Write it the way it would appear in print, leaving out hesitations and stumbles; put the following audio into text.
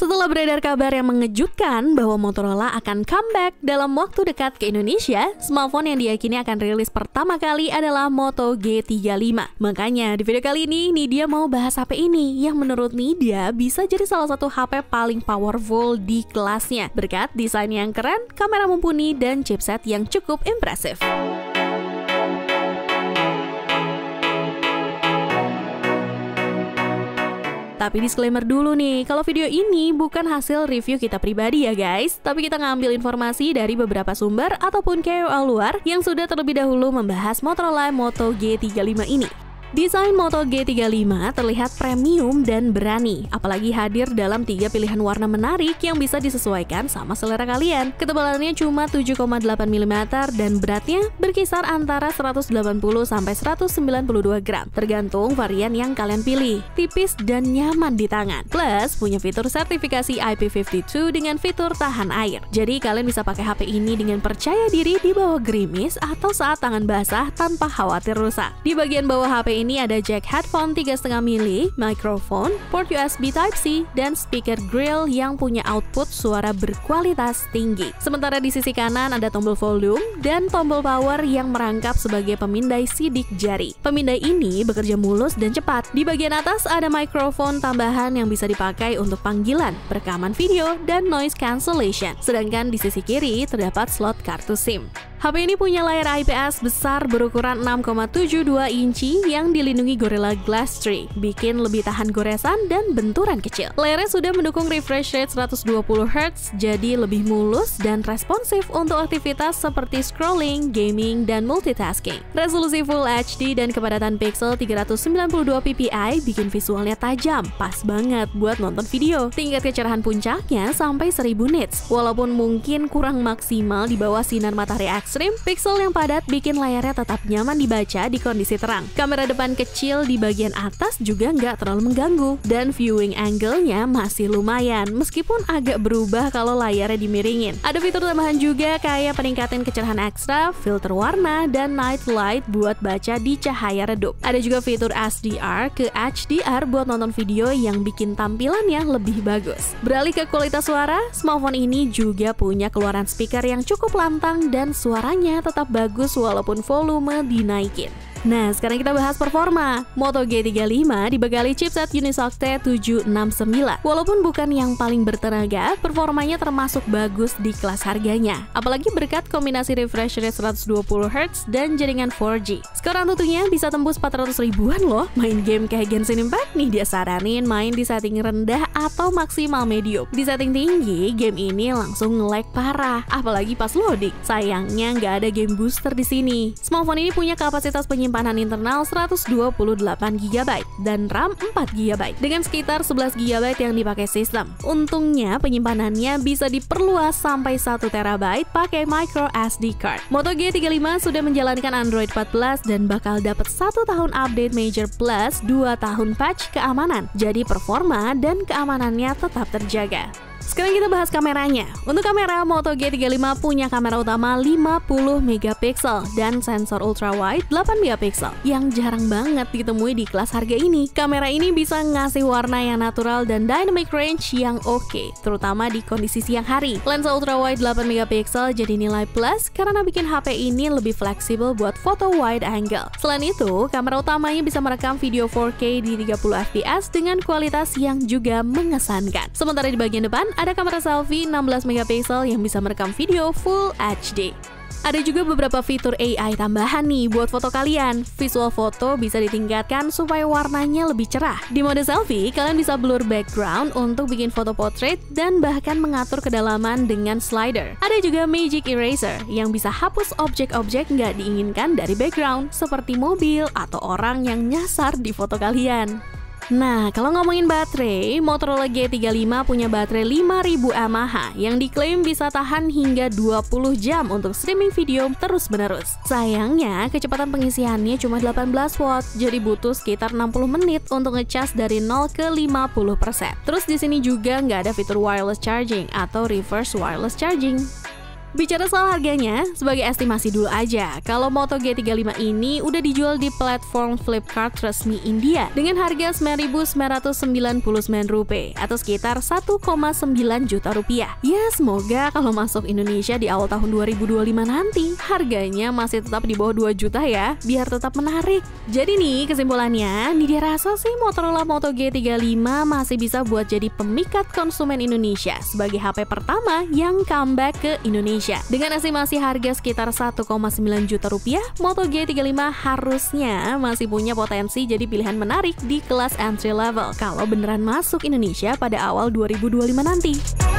Setelah beredar kabar yang mengejutkan bahwa Motorola akan comeback dalam waktu dekat ke Indonesia, smartphone yang diyakini akan rilis pertama kali adalah Moto G35. Makanya di video kali ini Nidia mau bahas HP ini yang menurut Nidia bisa jadi salah satu HP paling powerful di kelasnya berkat desain yang keren, kamera mumpuni, dan chipset yang cukup impresif. Tapi disclaimer dulu nih, kalau video ini bukan hasil review kita pribadi ya guys, tapi kita ngambil informasi dari beberapa sumber ataupun KOL luar yang sudah terlebih dahulu membahas Motorola Moto G35 ini. Desain Moto G35 terlihat premium dan berani, apalagi hadir dalam 3 pilihan warna menarik yang bisa disesuaikan sama selera kalian. Ketebalannya cuma 7,8 mm dan beratnya berkisar antara 180-192 gram, tergantung varian yang kalian pilih. Tipis dan nyaman di tangan, plus punya fitur sertifikasi IP52 dengan fitur tahan air. Jadi kalian bisa pakai HP ini dengan percaya diri di bawah gerimis atau saat tangan basah tanpa khawatir rusak. Di bagian bawah HP ini ada jack headphone 3,5 mm, mikrofon, port USB Type-C, dan speaker grill yang punya output suara berkualitas tinggi. Sementara di sisi kanan ada tombol volume dan tombol power yang merangkap sebagai pemindai sidik jari. Pemindai ini bekerja mulus dan cepat. Di bagian atas ada mikrofon tambahan yang bisa dipakai untuk panggilan, rekaman video, dan noise cancellation. Sedangkan di sisi kiri terdapat slot kartu SIM. HP ini punya layar IPS besar berukuran 6,72 inci yang dilindungi Gorilla Glass 3, bikin lebih tahan goresan dan benturan kecil. Layarnya sudah mendukung refresh rate 120Hz, jadi lebih mulus dan responsif untuk aktivitas seperti scrolling, gaming, dan multitasking. Resolusi Full HD dan kepadatan pixel 392 ppi bikin visualnya tajam, pas banget buat nonton video. Tingkat kecerahan puncaknya sampai 1000 nits, walaupun mungkin kurang maksimal di bawah sinar matahari ekstrim, pixel yang padat bikin layarnya tetap nyaman dibaca di kondisi terang. Kamera depan kecil di bagian atas juga nggak terlalu mengganggu, dan viewing angle-nya masih lumayan, meskipun agak berubah kalau layarnya dimiringin. Ada fitur tambahan juga kayak peningkatan kecerahan ekstra, filter warna, dan night light buat baca di cahaya redup. Ada juga fitur SDR ke HDR buat nonton video yang bikin tampilannya lebih bagus. Beralih ke kualitas suara, smartphone ini juga punya keluaran speaker yang cukup lantang dan suaranya tetap bagus walaupun volume dinaikin. Nah, sekarang kita bahas performa. Moto G35 dibekali chipset Unisoc T769. Walaupun bukan yang paling bertenaga, performanya termasuk bagus di kelas harganya. Apalagi berkat kombinasi refresh rate 120Hz dan jaringan 4G. Sekarang tentunya bisa tembus 400 ribuan loh. Main game kayak Genshin Impact nih dia saranin main di setting rendah atau maksimal medium. Di setting tinggi, game ini langsung nge-lag parah, apalagi pas loading. Sayangnya nggak ada game booster di sini. Smartphone ini punya kapasitas penyimpanan internal 128GB dan RAM 4GB dengan sekitar 11GB yang dipakai sistem. Untungnya penyimpanannya bisa diperluas sampai 1TB pakai micro SD card. Moto G35 sudah menjalankan Android 14 dan bakal dapat 1 tahun update major plus 2 tahun patch keamanan. Jadi performa dan keamanannya tetap terjaga. Sekarang kita bahas kameranya. Untuk kamera, Moto G35 punya kamera utama 50MP dan sensor ultrawide 8MP yang jarang banget ditemui di kelas harga ini. Kamera ini bisa ngasih warna yang natural dan dynamic range yang oke, terutama di kondisi siang hari. Lensa ultrawide 8MP jadi nilai plus karena bikin HP ini lebih fleksibel buat foto wide angle. Selain itu, kamera utamanya bisa merekam video 4K di 30fps dengan kualitas yang juga mengesankan. Sementara di bagian depan, ada kamera selfie 16MP yang bisa merekam video Full HD. Ada juga beberapa fitur AI tambahan nih buat foto kalian. Visual foto bisa ditingkatkan supaya warnanya lebih cerah. Di mode selfie, kalian bisa blur background untuk bikin foto portrait dan bahkan mengatur kedalaman dengan slider. Ada juga Magic Eraser yang bisa hapus objek-objek nggak diinginkan dari background, seperti mobil atau orang yang nyasar di foto kalian. Nah, kalau ngomongin baterai, Motorola G35 punya baterai 5000 mAh yang diklaim bisa tahan hingga 20 jam untuk streaming video terus-menerus. Sayangnya, kecepatan pengisiannya cuma 18 watt, jadi butuh sekitar 60 menit untuk ngecas dari 0 ke 50%. Terus di sini juga nggak ada fitur wireless charging atau reverse wireless charging. Bicara soal harganya, sebagai estimasi dulu aja, kalau Moto G35 ini udah dijual di platform Flipkart resmi India dengan harga Rp9.999 atau sekitar 1,9 juta rupiah. Ya, semoga kalau masuk Indonesia di awal tahun 2025 nanti, harganya masih tetap di bawah 2 juta ya, biar tetap menarik. Jadi nih, kesimpulannya, Nidya rasa sih Motorola Moto G35 masih bisa buat jadi pemikat konsumen Indonesia sebagai HP pertama yang comeback ke Indonesia. Dengan estimasi harga sekitar 1,9 juta rupiah, Moto G35 harusnya masih punya potensi jadi pilihan menarik di kelas entry level kalau beneran masuk Indonesia pada awal 2025 nanti.